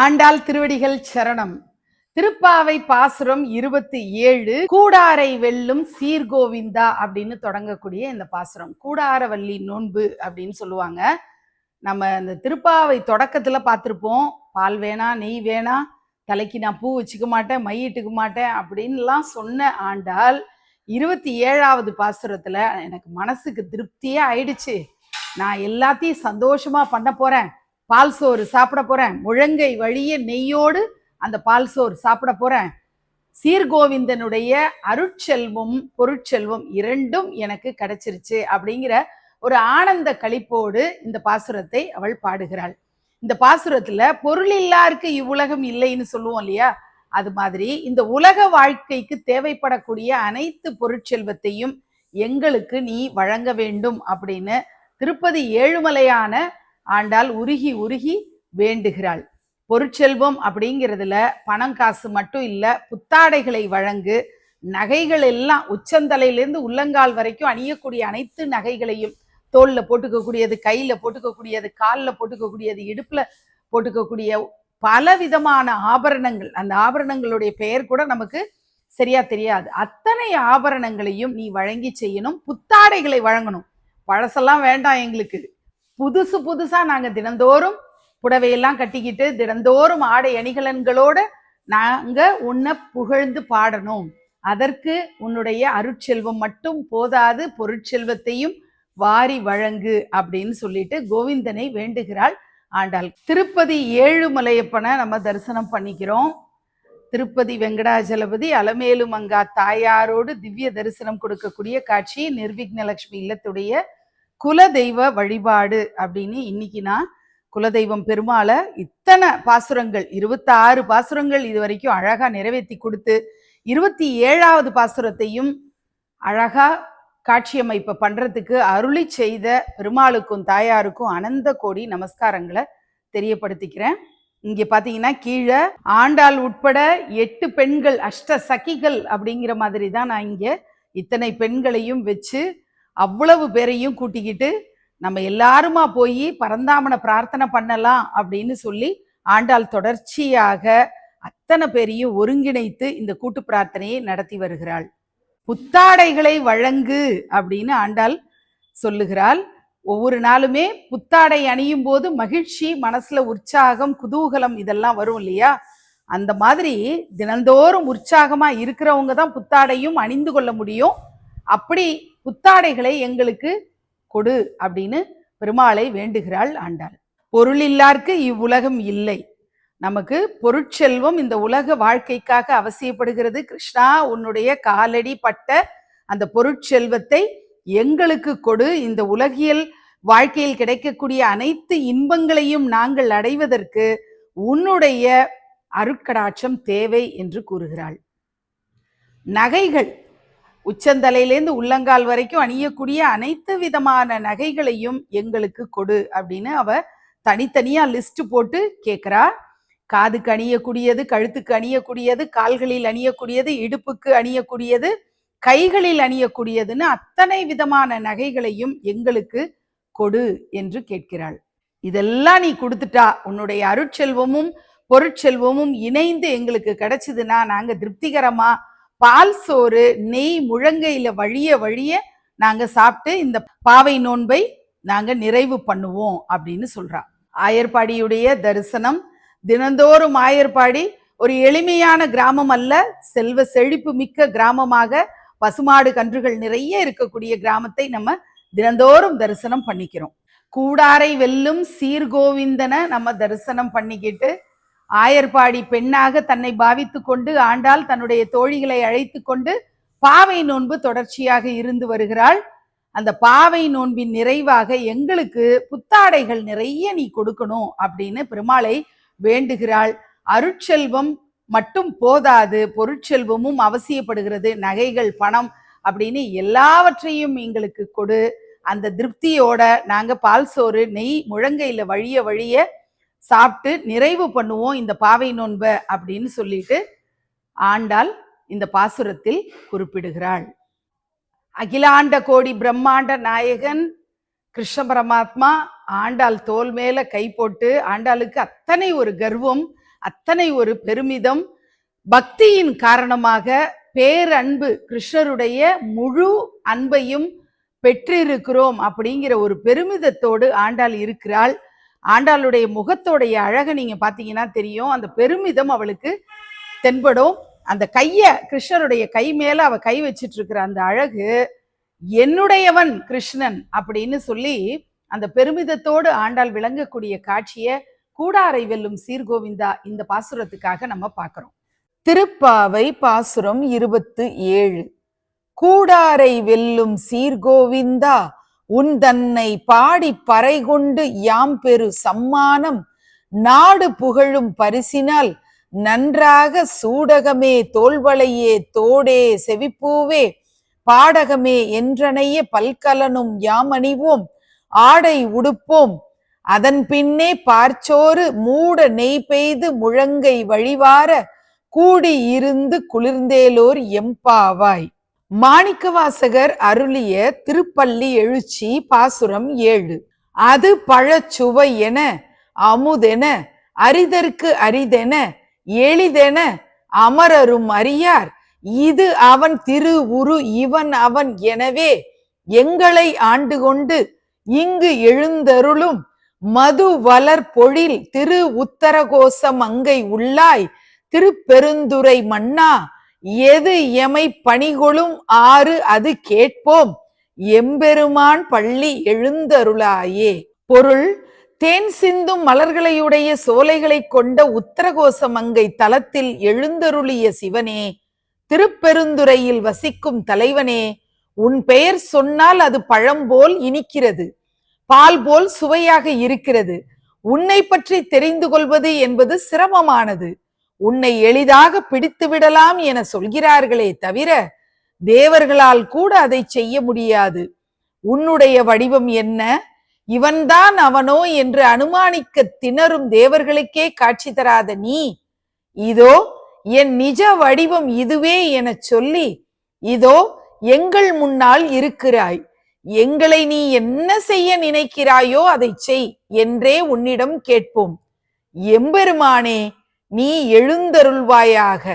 ஆண்டாள் திருவடிகள் சரணம். திருப்பாவை பாசுரம் 27 கூடாரை வெல்லும் சீர்கோவிந்தா அப்படின்னு தொடங்கக்கூடிய இந்த பாசுரம். கூடாரவல்லி நோன்பு அப்படின்னு சொல்லுவாங்க. நம்ம இந்த திருப்பாவை தொடக்கத்துல பார்த்திருப்போம். பால் வேணா, நெய் வேணா, தலைக்கு நான் பூ வச்சுக்க மாட்டேன், மையிட்டுக்க மாட்டேன் அப்படின்லாம் சொன்ன ஆண்டாள் 27வது பாசுரத்துல எனக்கு மனசுக்கு திருப்தியே ஆயிடுச்சு, நான் எல்லாத்தையும் சந்தோஷமா பண்ண போறேன், பால் சோறு சாப்பிட போறேன், முழங்கை வழிய நெய்யோடு அந்த பால் சோறு சாப்பிட போறேன், சீர்கோவிந்தனுடைய அருட்செல்வம் பொருட்செல்வம் இரண்டும் எனக்கு கிடைச்சிருச்சு அப்படிங்கிற ஒரு ஆனந்த களிப்போடு இந்த பாசுரத்தை அவள் பாடுகிறாள். இந்த பாசுரத்துல பொருள் இல்லாருக்கு இவ்வுலகம் இல்லைன்னு சொல்லுவோம் இல்லையா, அது மாதிரி இந்த உலக வாழ்க்கைக்கு தேவைப்படக்கூடிய அனைத்து பொருட்செல்வத்தையும் எங்களுக்கு நீ வழங்க வேண்டும் அப்படின்னு திருப்பதி ஏழுமலையான ஆண்டாள் உருகி உருகி வேண்டுகிறாள். பொருட்செல்வம் அப்படிங்கிறதுல பணம் காசு மட்டும் இல்ல, புத்தாடைகளை வழங்கு, நகைகள் எல்லாம் உச்சந்தலையிலிருந்து உள்ளங்கால் வரைக்கும் அணியக்கூடிய அனைத்து நகைகளையும், தோல்ல போட்டுக்கக்கூடியது, கையில போட்டுக்கக்கூடியது, காலில் போட்டுக்கக்கூடியது, இடுப்புல போட்டுக்கக்கூடிய பல விதமான ஆபரணங்கள், அந்த ஆபரணங்களுடைய பெயர் கூட நமக்கு சரியா தெரியாது, அத்தனை ஆபரணங்களையும் நீ வழங்கி செய்யணும். புத்தாடைகளை வழங்கணும், பழசெல்லாம் வேண்டாம் எங்களுக்கு, புதுசு புதுசா நாங்க தினந்தோறும் புடவையெல்லாம் கட்டிக்கிட்டு தினந்தோறும் ஆடை அணிகலன்களோட நாங்க உன்னை புகழ்ந்து பாடணும். அதற்கு உன்னுடைய அருட்செல்வம் மட்டும் போதாது, பொருட்செல்வத்தையும் வாரி வழங்கு அப்படின்னு சொல்லிட்டு கோவிந்தனை வேண்டுகிறாள் ஆண்டாள். திருப்பதி ஏழுமலையப்பனை நம்ம தரிசனம் பண்ணிக்கிறோம். திருப்பதி வெங்கடாஜலபதி அலமேலு மங்கா தாயாரோடு திவ்ய தரிசனம் கொடுக்கக்கூடிய காட்சி நிர்விக்னலட்சுமி இல்லத்துடைய குலதெய்வ வழிபாடு அப்படின்னு இன்னைக்கு நான் குலதெய்வம் பெருமாளை இத்தனை பாசுரங்கள் 26 பாசுரங்கள் இது வரைக்கும் அழகா நிறைவேற்றி கொடுத்து 27வது பாசுரத்தையும் அழகா காட்சியமைப்பை பண்றதுக்கு அருளி செய்த பெருமாளுக்கும் தாயாருக்கும் அனந்த கோடி நமஸ்காரங்களை தெரியப்படுத்திக்கிறேன். இங்க பாத்தீங்கன்னா கீழே ஆண்டாள் உட்பட 8 பெண்கள், அஷ்ட சகிகள் அப்படிங்கிற மாதிரி தான் நான் இங்க இத்தனை பெண்களையும் வச்சு அவ்வளவு பேரையும் கூட்டிக்கிட்டு நம்ம எல்லாருமா போய் பரந்தாமனை பிரார்த்தனை பண்ணலாம் அப்படின்னு சொல்லி ஆண்டாள் தொடர்ச்சியாக அத்தனை பேரையும் ஒருங்கிணைத்து இந்த கூட்டு பிரார்த்தனையை நடத்தி வருகிறாள். புத்தாடைகளை வழங்கு அப்படின்னு ஆண்டாள் சொல்லுகிறாள். ஒவ்வொரு நாளுமே புத்தாடை அணியும் போது மகிழ்ச்சி, மனசுல உற்சாகம், குதூகலம் இதெல்லாம் வரும் இல்லையா, அந்த மாதிரி தினந்தோறும் உற்சாகமா இருக்கிறவங்க தான் புத்தாடையும் அணிந்து கொள்ள முடியும். அப்படி புத்தாடைகளை எங்களுக்கு கொடு அப்படின்னு பெருமாளை வேண்டுகிறாள் ஆண்டாள். பொருள் இல்லாருக்கு இவ்வுலகம் இல்லை, நமக்கு பொருட்செல்வம் இந்த உலக வாழ்க்கைக்காக அவசியப்படுகிறது. கிருஷ்ணா, உன்னுடைய காலடி பட்ட அந்த பொருட்செல்வத்தை எங்களுக்கு கொடு, இந்த உலகியல் வாழ்க்கையில் கிடைக்கக்கூடிய அனைத்து இன்பங்களையும் நாங்கள் அடைவதற்கு உன்னுடைய அருட்கடாட்சம் தேவை என்று கூறுகிறாள். நகைகள், உச்சந்தலையிலேருந்து உள்ளங்கால் வரைக்கும் அணியக்கூடிய அனைத்து விதமான நகைகளையும் எங்களுக்கு கொடு அப்படின்னு அவ தனித்தனியா லிஸ்ட் போட்டு கேட்கிறா. காதுக்கு அணியக்கூடியது, கழுத்துக்கு அணியக்கூடியது, கால்களில் அணியக்கூடியது, இடுப்புக்கு அணியக்கூடியது, கைகளில் அணியக்கூடியதுன்னு அத்தனை விதமான நகைகளையும் எங்களுக்கு கொடு என்று கேட்கிறாள். இதெல்லாம் நீ கொடுத்துட்டா, உன்னுடைய அருட்செல்வமும் பொருட்செல்வமும் இணைந்து எங்களுக்கு கிடைச்சதுன்னா நாங்க திருப்திகரமா பால் சோறு நெய் முழங்கையில வழிய வழிய நாங்க சாப்பிட்டு இந்த பாவை நோன்பை நாங்க நிறைவு பண்ணுவோம் அப்படின்னு சொல்றா. ஆயர்பாடியுடைய தரிசனம், தினந்தோறும் ஆயர்பாடி ஒரு எளிமையான கிராமம் அல்ல, செல்வ செழிப்பு மிக்க கிராமமாக பசுமாடு கன்றுகள் நிறைய இருக்கக்கூடிய கிராமத்தை நம்ம தினந்தோறும் தரிசனம் பண்ணிக்கிறோம். கூடாரை வெல்லும் சீர்கோவிந்தனை நம்ம தரிசனம் பண்ணிக்கிட்டு ஆயர்பாடி பெண்ணாக தன்னை பாவித்து கொண்டு ஆண்டாள் தன்னுடைய தோழிகளை அழைத்து கொண்டு பாவை நோன்பு தொடர்ச்சியாக இருந்து வருகிறாள். அந்த பாவை நோன்பின் நிறைவாக எங்களுக்கு புத்தாடைகள் நிறைய நீ கொடுக்கணும் அப்படின்னு பெருமாளை வேண்டுகிறாள். அருட்செல்வம் மட்டும் போதாது, பொருட்செல்வமும் அவசியப்படுகிறது, நகைகள், பணம் அப்படின்னு எல்லாவற்றையும் எங்களுக்கு கொடு, அந்த திருப்தியோட நாங்க பால் சோறு நெய் முழங்கையில வழிய வழிய சாப்பிட்டு நிறைவு பண்ணுவோம் இந்த பாவை நோன்பை அப்படின்னு சொல்லிட்டு ஆண்டாள் இந்த பாசுரத்தில் குறிப்பிடுகிறாள். அகிலாண்ட கோடி பிரம்மாண்ட நாயகன் கிருஷ்ண பரமாத்மா ஆண்டாள் தோல் மேல கை போட்டு, ஆண்டாளுக்கு அத்தனை ஒரு கர்வம், அத்தனை ஒரு பெருமிதம், பக்தியின் காரணமாக பேரன்பு, கிருஷ்ணருடைய முழு அன்பையும் பெற்றிருக்கிறோம் அப்படிங்கிற ஒரு பெருமிதத்தோடு ஆண்டாள் இருக்கிறாள். ஆண்டாளுடைய முகத்தோடைய அழகை நீங்க பாத்தீங்கன்னா தெரியும். அந்த பெருமிதம் அவளுக்கு தென்படும். அந்த கைய, கிருஷ்ணருடைய கை மேல அவ கை வச்சிட்டு இருக்கிற அந்த அழகு, என்னுடையவன் கிருஷ்ணன் அப்படின்னு சொல்லி அந்த பெருமிதத்தோடு ஆண்டாள் விளங்கக்கூடிய காட்சியை கூடாரை வெல்லும் சீர்கோவிந்தா இந்த பாசுரத்துக்காக நம்ம பார்க்கிறோம். திருப்பாவை பாசுரம் 27. கூடாரை வெல்லும் சீர்கோவிந்தா, உன் தன்னை பாடி பறை கொண்டு யாம் பெரு சம்மானம், நாடு புகழும் பரிசினால் நன்றாக சூடகமே தோள்வளையே தோடே செவிப்பூவே பாடகமே என்றனைய பல்கலனும் யாமணிவோம், ஆடை உடுப்போம், அதன் பின்னே பார்ச்சோறு மூட நெய் பெய்து முழங்கை வழிவார கூடி இருந்து குளிர்ந்தேலோர் எம்பாவாய். மாணிக்கவாசகர் அருளிய திருப்பள்ளி எழுச்சி பாசுரம் 7. அது பழச்சுவை என அமுதென அரிதற்கு அரிதென எளிதென அமரரும் அறியார், இது அவன் திரு உரு இவன் அவன் எனவே எங்களை ஆண்டு கொண்டு இங்கு எழுந்தருளும் மது வளர் பொழில் திரு உத்தரகோச மங்கை உள்ளாய் திருப்பெருந்துறை மன்னா, எது எமை பணிகொளும் ஆறு அது கேட்போம், எம்பெருமான் பள்ளி எழுந்தருளாயே. பொருள்: தேன் சிந்தும் மலர்களையுடைய சோலைகளை கொண்ட உத்தரகோச மங்கை தலத்தில் எழுந்தருளிய சிவனே, திருப்பெருந்துறையில் வசிக்கும் தலைவனே, உன் பெயர் சொன்னால் அது பழம்போல் இனிக்கிறது, பால் போல் சுவையாக இருக்கிறது. உன்னை பற்றி தெரிந்து கொள்வது என்பது சிரமமானது. உன்னை எளிதாக பிடித்து விடலாம் என சொல்கிறார்களே தவிர தேவர்களால் கூட அதை செய்ய முடியாது. உன்னுடைய வடிவம் என்ன, இவன்தான் அவனோ என்று அனுமானிக்க திணறும் தேவர்களுக்கே காட்சி தராத நீ, இதோ என் நிஜ வடிவம் இதுவே என சொல்லி இதோ எங்கள் முன்னால் இருக்கிறாய். எங்களை நீ என்ன செய்ய நினைக்கிறாயோ அதை செய் என்றே உன்னிடம் கேட்போம். எம்பெருமானே, நீ எழுந்தருள்வாயாக.